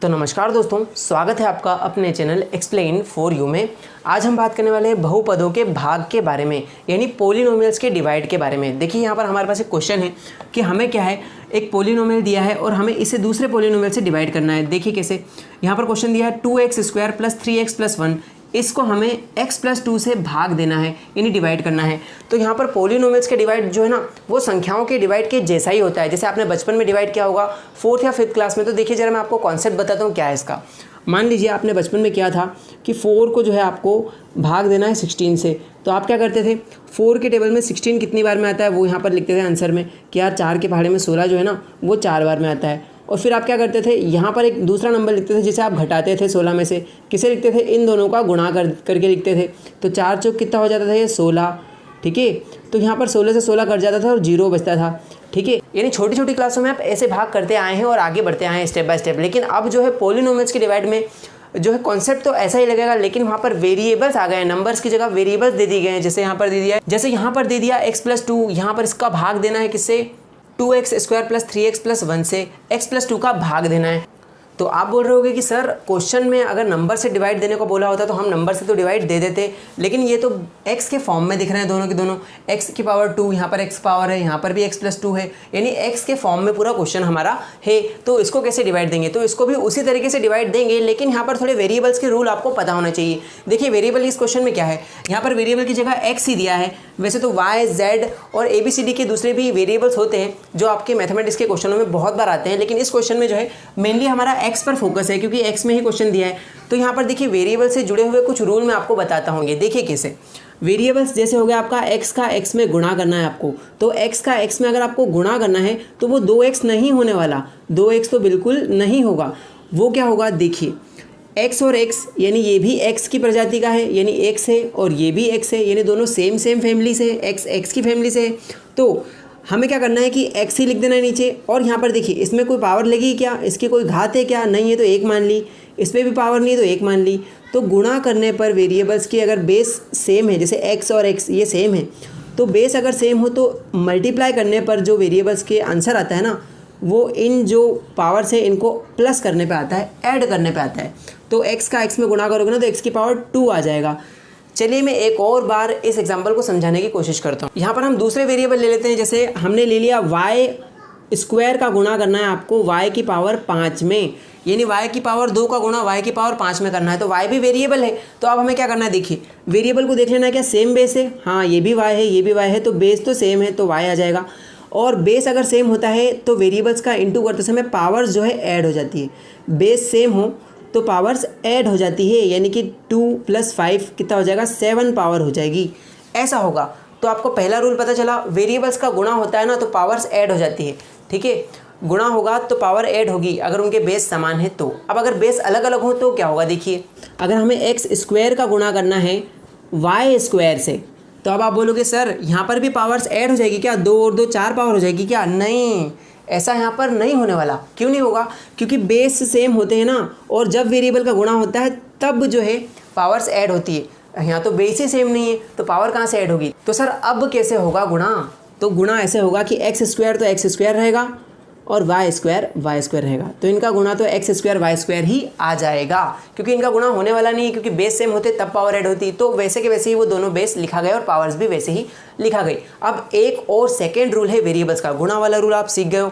तो नमस्कार दोस्तों, स्वागत है आपका अपने चैनल एक्सप्लेन फॉर यू में। आज हम बात करने वाले हैं बहुपदों के भाग के बारे में, यानी पोलिनोमियल्स के डिवाइड के बारे में। देखिए यहाँ पर हमारे पास एक क्वेश्चन है कि हमें क्या है, एक पोलिनोमियल दिया है और हमें इसे दूसरे पोलिनोमियल से डिवाइड करना है। देखिए कैसे, यहाँ पर क्वेश्चन दिया है 2x² + 3x + 1, इसको हमें x + 2 से भाग देना है, यानी डिवाइड करना है। तो यहाँ पर पोलिनोमियल्स के डिवाइड जो है ना, वो संख्याओं के डिवाइड के जैसा ही होता है, जैसे आपने बचपन में डिवाइड किया होगा 4th या 5th क्लास में। तो देखिए जरा मैं आपको कॉन्सेप्ट बताता हूँ क्या है इसका। मान लीजिए आपने बचपन में किया था कि 4 को जो है आपको भाग देना है 16 से। तो आप क्या करते थे, 4 के टेबल में 16 कितनी बार में आता है वो यहाँ पर लिखते थे आंसर में कि यार 4 के पहाड़े में 16 जो है ना वो 4 बार में आता है। और फिर आप क्या करते थे, यहाँ पर एक दूसरा नंबर लिखते थे जिसे आप घटाते थे 16 में से। किसे लिखते थे, इन दोनों का गुणा करके लिखते थे। तो 4 चौक कितना हो जाता था, ये 16। ठीक है, तो यहाँ पर 16 से 16 कट जाता था और 0 बचता था। ठीक है, यानी छोटी छोटी क्लासों में आप ऐसे भाग करते आए हैं और आगे बढ़ते आए हैं स्टेप बाय स्टेप। लेकिन अब जो है पोलिनोमियल्स के डिवाइड में जो है कॉन्सेप्ट तो ऐसा ही लगेगा, लेकिन वहाँ पर वेरिएबल्स आ गए हैं, नंबर्स की जगह वेरिएबल्स दे दिए गए हैं। जैसे यहाँ पर दे दिया है, जैसे यहाँ पर दे दिया x + 2, यहाँ पर इसका भाग देना है किससे, 2x² + 3x + 1 से x + 2 का भाग देना है। तो आप बोल रहे होगे कि सर क्वेश्चन में अगर नंबर से डिवाइड देने को बोला होता तो हम नंबर से तो डिवाइड दे देते, लेकिन ये तो x के फॉर्म में दिख रहे हैं दोनों के दोनों। x⁻², यहाँ पर x पावर है, यहाँ पर भी x + 2 है, यानी x के फॉर्म में पूरा क्वेश्चन हमारा है। तो इसको कैसे डिवाइड देंगे, तो इसको भी उसी तरीके से डिवाइड देंगे, लेकिन यहाँ पर थोड़े वेरिएबल्स के रूल आपको पता होना चाहिए। देखिए वेरिएबल इस क्वेश्चन में क्या है, यहाँ पर वेरिएबल की जगह x ही दिया है। वैसे तो y, z और ABCD के दूसरे भी वेरिएबल्स होते हैं जो आपके मैथमेटिक्स के क्वेश्चनों में बहुत बार आते हैं, लेकिन इस क्वेश्चन में जो है मेनली हमारा x पर फोकस है, क्योंकि x में ही क्वेश्चन दिया है। तो यहाँ पर देखिए वेरिएबल से जुड़े हुए कुछ रूल मैं आपको बताता हूँ। देखिए कैसे, वेरिएबल्स जैसे हो गया आपका x का x में गुणा करना है आपको। तो x का x में अगर आपको गुणा करना है तो वो 2x नहीं होने वाला, 2x तो बिल्कुल नहीं होगा। वो क्या होगा, देखिए x और x, यानी ये भी x की प्रजाति का है, यानी x है, और ये भी x है, यानी दोनों सेम फैमिली से है, x की फैमिली से है। तो हमें क्या करना है कि x ही लिख देना है नीचे। और यहाँ पर देखिए इसमें कोई पावर लगी क्या, इसकी कोई घात है क्या, नहीं है तो 1 मान ली। इसमें भी पावर नहीं है तो 1 मान ली। तो गुणा करने पर वेरिएबल्स की अगर बेस सेम है, जैसे x और x ये सेम है, तो बेस अगर सेम हो तो मल्टीप्लाई करने पर जो वेरिएबल्स के आंसर आता है ना, वो इन जो पावर्स है इनको प्लस करने पे आता है, ऐड करने पे आता है। तो x का x में गुणा करोगे ना तो x की पावर 2 आ जाएगा। चलिए मैं एक और बार इस एग्जांपल को समझाने की कोशिश करता हूँ। यहाँ पर हम दूसरे वेरिएबल ले लेते हैं, जैसे हमने ले लिया y² का गुणा करना है आपको y की पावर 5 में, यानी y की पावर 2 का गुणा y की पावर 5 में करना है। तो y भी वेरिएबल है, तो अब हमें क्या करना है, देखिए वेरिएबल को देख लेना है क्या सेम बेस है, हाँ ये भी y है ये भी y है, तो बेस तो सेम है तो y आ जाएगा। और बेस अगर सेम होता है तो वेरिएबल्स का इंटू करते समय पावर्स जो है ऐड हो जाती है। बेस सेम हो तो पावर्स ऐड हो जाती है, यानी कि 2 + 5 कितना हो जाएगा, 7 पावर हो जाएगी, ऐसा होगा। तो आपको पहला रूल पता चला, वेरिएबल्स का गुणा होता है ना तो पावर्स ऐड हो जाती है। ठीक है, गुणा होगा तो पावर ऐड होगी अगर उनके बेस समान है तो। अब अगर बेस अलग अलग हो तो क्या होगा, देखिए अगर हमें x² का गुणा करना है y² से, तो अब आप बोलोगे सर यहाँ पर भी पावर्स ऐड हो जाएगी क्या, 2 और 2 4 पावर हो जाएगी क्या, नहीं, ऐसा यहाँ पर नहीं होने वाला। क्यों नहीं होगा, क्योंकि बेस सेम होते हैं ना, और जब वेरिएबल का गुणा होता है तब जो है पावर्स ऐड होती है। यहाँ तो बेस ही सेम नहीं है तो पावर कहाँ से ऐड होगी। तो सर अब कैसे होगा गुणा, तो गुणा ऐसे होगा कि x² तो x² रहेगा और y² रहेगा। तो इनका गुणा तो x² y² ही आ जाएगा, क्योंकि इनका गुणा होने वाला नहीं है, क्योंकि बेस सेम होते तब पावर ऐड होती। तो वैसे के वैसे ही वो दोनों बेस लिखा गया और पावर्स भी वैसे ही लिखा गई। अब एक और सेकेंड रूल है वेरिएबल्स का, गुणा वाला रूल आप सीख गए हो।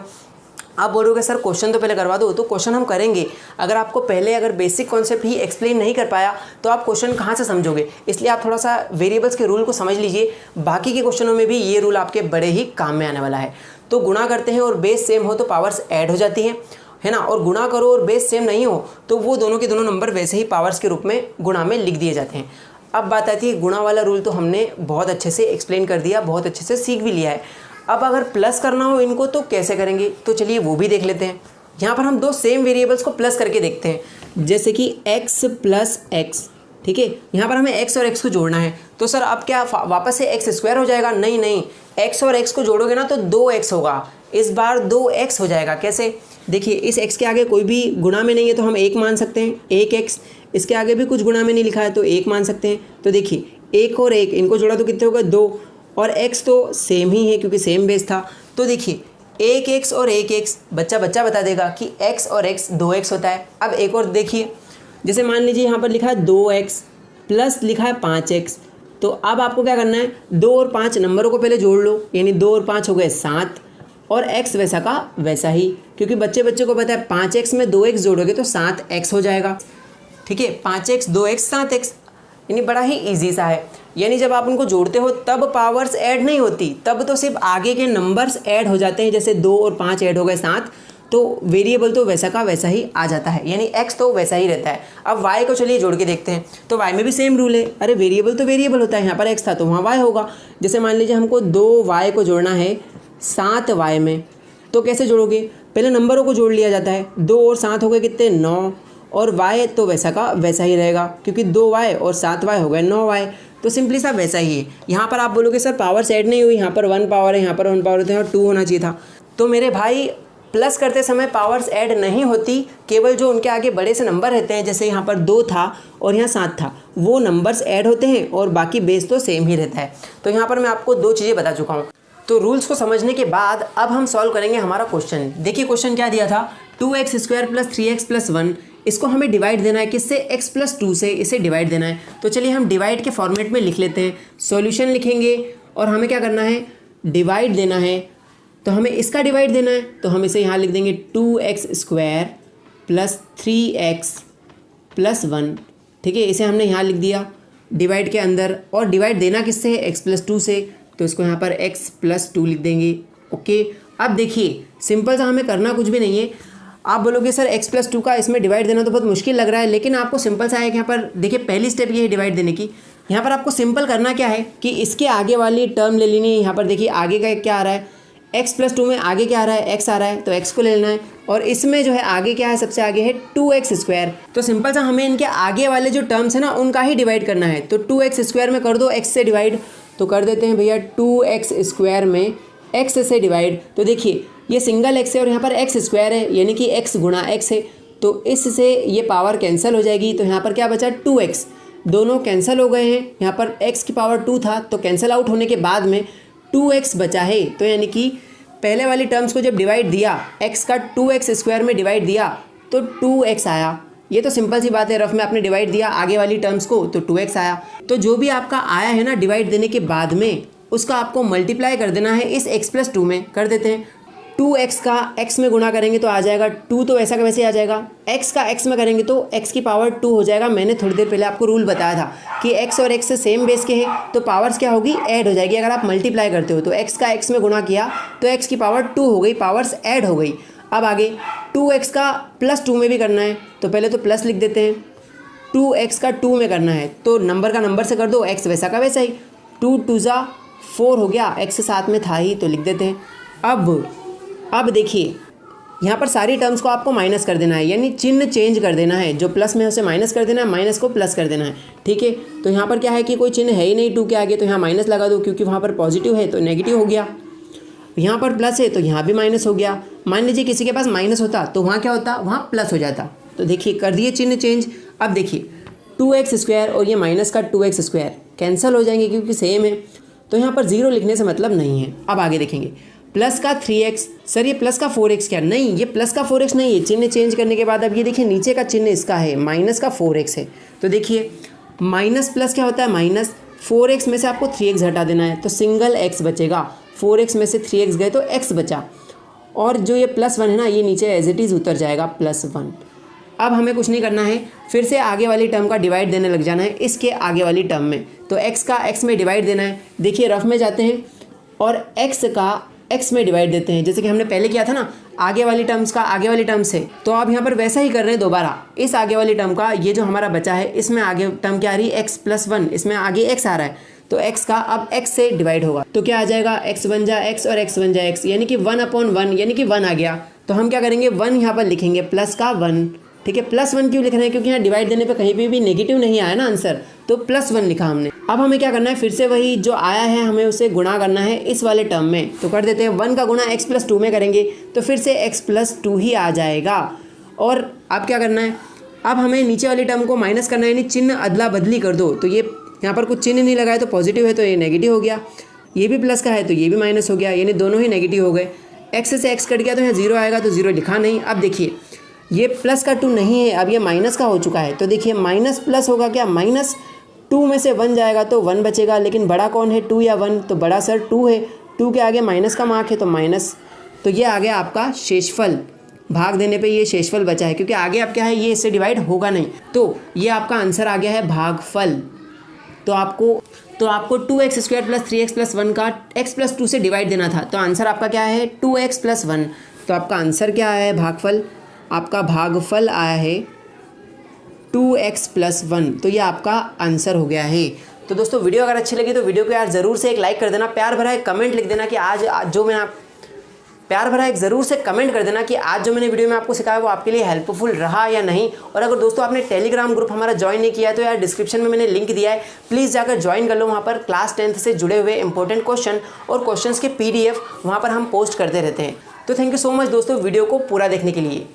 आप बोलोगे सर क्वेश्चन तो पहले करवा दो, तो क्वेश्चन हम करेंगे। अगर आपको पहले अगर बेसिक कॉन्सेप्ट ही एक्सप्लेन नहीं कर पाया तो आप क्वेश्चन कहाँ से समझोगे, इसलिए आप थोड़ा सा वेरिएबल्स के रूल को समझ लीजिए। बाकी के क्वेश्चनों में भी ये रूल आपके बड़े ही काम में आने वाला है। तो गुणा करते हैं और बेस सेम हो तो पावर्स ऐड हो जाती हैं, है ना, और गुणा करो और बेस सेम नहीं हो तो वो दोनों के दोनों नंबर वैसे ही पावर्स के रूप में गुणा में लिख दिए जाते हैं। अब बात आती है गुणा वाला रूल, तो हमने बहुत अच्छे से एक्सप्लेन कर दिया, बहुत अच्छे से सीख भी लिया है। अब अगर प्लस करना हो इनको तो कैसे करेंगे, तो चलिए वो भी देख लेते हैं। यहाँ पर हम 2 सेम वेरिएबल्स को प्लस करके देखते हैं, जैसे कि x + x। ठीक है, यहाँ पर हमें x और x को जोड़ना है। तो सर अब क्या वापस से x² हो जाएगा, नहीं, x और x को जोड़ोगे ना तो 2x होगा, इस बार 2x हो जाएगा। कैसे, देखिए इस x के आगे कोई भी गुणा में नहीं है तो हम 1 मान सकते हैं, 1x। इसके आगे भी कुछ गुणा में नहीं लिखा है तो 1 मान सकते हैं। तो देखिए 1 और 1 इनको जोड़ा तो कितने होगा, 2, और x तो सेम ही है क्योंकि सेम बेस था। तो देखिए एक एक्स और एक एक्स बच्चा बता देगा कि x और x 2x होता है। अब एक और देखिए, जैसे मान लीजिए यहाँ पर लिखा है 2x प्लस लिखा है 5x, तो अब आपको क्या करना है, 2 और 5 नंबरों को पहले जोड़ लो, यानी 2 और 5 हो गए 7, और x वैसा का वैसा ही, क्योंकि बच्चे को पता है 5x में 2x जोड़ोगे तो 7x हो जाएगा। ठीक है, 5x 2x 7x, यानी बड़ा ही ईजी सा है। यानी जब आप उनको जोड़ते हो तब पावर्स ऐड नहीं होती, तब तो सिर्फ आगे के नंबर्स ऐड हो जाते हैं, जैसे 2 और 5 ऐड हो गए 7, तो वेरिएबल तो वैसा का वैसा ही आ जाता है, यानी x तो वैसा ही रहता है। अब y को चलिए जोड़ के देखते हैं, तो y में भी सेम रूल है। अरे वेरिएबल तो वेरिएबल होता है, यहाँ पर x था तो वहाँ y होगा। जैसे मान लीजिए हमको 2y को जोड़ना है 7y में, तो कैसे जोड़ोगे, पहले नंबरों को जोड़ लिया जाता है। 2 और 7 हो गए कितने, 9, और y तो वैसा का वैसा ही रहेगा, क्योंकि 2y और 7y हो गए 9y, तो सिंपली सा वैसा ही है। यहाँ पर आप बोलोगे सर पावर्स ऐड नहीं हुई, यहाँ पर 1 पावर है, यहाँ पर 1 पावर है, और 2 होना चाहिए था। तो मेरे भाई प्लस करते समय पावर्स ऐड नहीं होती, केवल जो उनके आगे बड़े से नंबर रहते हैं, जैसे यहाँ पर 2 था और यहाँ 7 था, वो नंबर्स ऐड होते हैं और बाकी बेस तो सेम ही रहता है। तो यहाँ पर मैं आपको 2 चीज़ें बता चुका हूँ। तो रूल्स को समझने के बाद अब हम सॉल्व करेंगे हमारा क्वेश्चन। देखिए क्वेश्चन क्या दिया था, 2x² + 3x + 1, इसको हमें डिवाइड देना है किससे, x + 2 से इसे डिवाइड देना है। तो चलिए हम डिवाइड के फॉर्मेट में लिख लेते हैं, सॉल्यूशन लिखेंगे और हमें क्या करना है, डिवाइड देना है। तो हमें इसका डिवाइड देना है, तो हम इसे यहाँ लिख देंगे 2x² + 3x + 1। ठीक है, इसे हमने यहाँ लिख दिया डिवाइड के अंदर, और डिवाइड देना किससे है, x + 2 से, तो इसको यहाँ पर x + 2 लिख देंगे। ओके, अब देखिए सिंपल सा, हमें करना कुछ भी नहीं है। आप बोलोगे सर x + 2 का इसमें डिवाइड देना तो बहुत मुश्किल लग रहा है, लेकिन आपको सिंपल सा है कि यहाँ पर देखिए पहली स्टेप ये है डिवाइड देने की। यहाँ पर आपको सिंपल करना क्या है कि इसके आगे वाली टर्म ले लेनी है। यहाँ पर देखिए आगे का क्या आ रहा है, x + 2 में आगे क्या आ रहा है, x आ रहा है, तो x को ले लेना है, और इसमें जो है आगे क्या है, सबसे आगे है 2x²। तो सिंपल सा हमें इनके आगे वाले जो टर्म्स है ना उनका ही डिवाइड करना है। तो 2x² में कर दो x से डिवाइड, तो कर देते हैं भैया 2x² में x से डिवाइड। तो देखिए ये सिंगल x है और यहाँ पर x² है, यानी कि x गुणा x है, तो इससे ये पावर कैंसिल हो जाएगी। तो यहाँ पर क्या बचा, 2x, दोनों कैंसिल हो गए हैं। यहाँ पर x की पावर 2 था, तो कैंसिल आउट होने के बाद में 2x बचा है। तो यानी कि पहले वाली टर्म्स को जब डिवाइड दिया, x का 2x² में डिवाइड दिया तो 2x आया। ये तो सिंपल सी बात है, रफ में आपने डिवाइड दिया आगे वाली टर्म्स को तो 2x आया। तो जो भी आपका आया है ना डिवाइड देने के बाद में, उसका आपको मल्टीप्लाई कर देना है इस x + 2 में। कर देते हैं, 2x का x में गुणा करेंगे तो आ जाएगा 2, तो वैसा का वैसे आ जाएगा। x का x में करेंगे तो x की पावर 2 हो जाएगा। मैंने थोड़ी देर पहले आपको रूल बताया था कि x और x सेम बेस के हैं, तो पावर्स क्या होगी, ऐड हो जाएगी। अगर आप मल्टीप्लाई करते हो तो x का x में गुणा किया तो x की पावर 2 हो गई, पावर्स ऐड हो गई। अब आगे 2x का +2 में भी करना है, तो पहले तो प्लस लिख देते हैं। 2x का 2 में करना है तो नंबर का नंबर से कर दो, x वैसा का वैसा ही, 2 × 2 = 4 हो गया, x साथ में था ही तो लिख देते हैं। अब देखिए यहाँ पर सारी टर्म्स को आपको माइनस कर देना है, यानी चिन्ह चेंज कर देना है। जो प्लस में उसे माइनस कर देना है, माइनस को प्लस कर देना है। ठीक है, तो यहाँ पर क्या है कि कोई चिन्ह है ही नहीं 2 के आगे, तो यहाँ माइनस लगा दो, क्योंकि वहाँ पर पॉजिटिव है तो नेगेटिव हो गया। यहाँ पर प्लस है तो यहाँ भी माइनस हो गया। मान लीजिए किसी के पास माइनस होता तो वहाँ क्या होता, वहाँ प्लस हो जाता। तो देखिए कर दिए चिन्ह चेंज। अब देखिए 2x² और ये माइनस का 2x² कैंसिल हो जाएंगे क्योंकि सेम है, तो यहाँ पर 0 लिखने से मतलब नहीं है। अब आगे देखेंगे, प्लस का 3x, सर ये प्लस का 4x क्या, नहीं ये प्लस का 4x नहीं है। चिन्ह चेंज करने के बाद अब ये देखिए नीचे का चिन्ह इसका है, माइनस का 4x है। तो देखिए माइनस प्लस क्या होता है, माइनस, 4x में से आपको 3x हटा देना है तो सिंगल x बचेगा। 4x में से 3x गए तो x बचा, और जो ये +1 है ना ये नीचे एज इट इज़ उतर जाएगा +1। अब हमें कुछ नहीं करना है, फिर से आगे वाली टर्म का डिवाइड देने लग जाना है इसके आगे वाली टर्म में। तो x का x में डिवाइड देना है। देखिए रफ में जाते हैं और x का x में डिवाइड देते हैं, जैसे कि हमने पहले किया था ना, आगे वाली टर्म्स का आगे वाली टर्म से। तो आप यहाँ पर वैसा ही कर रहे हैं दोबारा। इस आगे वाली टर्म का, ये जो हमारा बचा है इसमें आगे टर्म क्या आ रही है, x + 1, इसमें आगे x आ रहा है, तो x का अब x से डिवाइड होगा तो क्या आ जाएगा, x बन जा x और x बन जा x, यानी कि 1/1, यानी कि 1 आ गया। तो हम क्या करेंगे, 1 यहाँ पर लिखेंगे, प्लस का 1। ठीक है, +1 क्यों लिख रहे हैं, क्योंकि यहाँ डिवाइड देने पे कहीं पे भी नेगेटिव नहीं आया ना आंसर, तो +1 लिखा हमने। अब हमें क्या करना है, फिर से वही जो आया है हमें उसे गुणा करना है इस वाले टर्म में। तो कर देते हैं, 1 का गुणा x + 2 में करेंगे तो फिर से x + 2 ही आ जाएगा। और अब क्या करना है, अब हमें नीचे वाली टर्म को माइनस करना है, यानी चिन्ह अदला बदली कर दो। तो ये यहाँ पर कुछ चिन्ह नहीं लगा है तो पॉजिटिव है तो ये नेगेटिव हो गया, ये भी प्लस का है तो ये भी माइनस हो गया, यानी दोनों ही नेगेटिव हो गए। एक्स से एक्स कट गया तो यहाँ 0 आएगा, तो 0 लिखा नहीं। अब देखिए ये प्लस का 2 नहीं है, अब ये माइनस का हो चुका है, तो देखिए माइनस प्लस होगा क्या, -2 में से 1 जाएगा तो 1 बचेगा, लेकिन बड़ा कौन है 2 या 1, तो बड़ा सर 2 है, 2 के आगे माइनस का मार्क है तो माइनस, तो ये आ गया आपका शेषफल। भाग देने पे ये शेषफल बचा है, क्योंकि आगे अब क्या है, ये इससे डिवाइड होगा नहीं, तो ये आपका आंसर आ गया है भागफल। तो आपको 2x² + 3x + 1 का x + 2 से डिवाइड देना था, तो आंसर आपका क्या है 2x + 1। तो आपका आंसर क्या है भागफल, आपका भागफल आया है 2x + 1, तो ये आपका आंसर हो गया है। तो दोस्तों वीडियो अगर अच्छी लगी तो वीडियो को यार ज़रूर से एक लाइक कर देना, प्यार भरा एक कमेंट लिख देना कि आज जो मैंने प्यार भरा एक ज़रूर से कमेंट कर देना कि आज जो मैंने वीडियो में आपको सिखाया वो आपके लिए हेल्पफुल रहा या नहीं। और अगर दोस्तों आपने टेलीग्राम ग्रुप हमारा ज्वाइन नहीं किया है तो यार डिस्क्रिप्शन में मैंने लिंक दिया है, प्लीज़ जाकर ज्वाइन कर लो। वहाँ पर क्लास 10th से जुड़े हुए इंपॉर्टेंट क्वेश्चन और क्वेश्चंस के PDF वहाँ पर हम पोस्ट करते रहते हैं। तो थैंक यू सो मच दोस्तों वीडियो को पूरा देखने के लिए।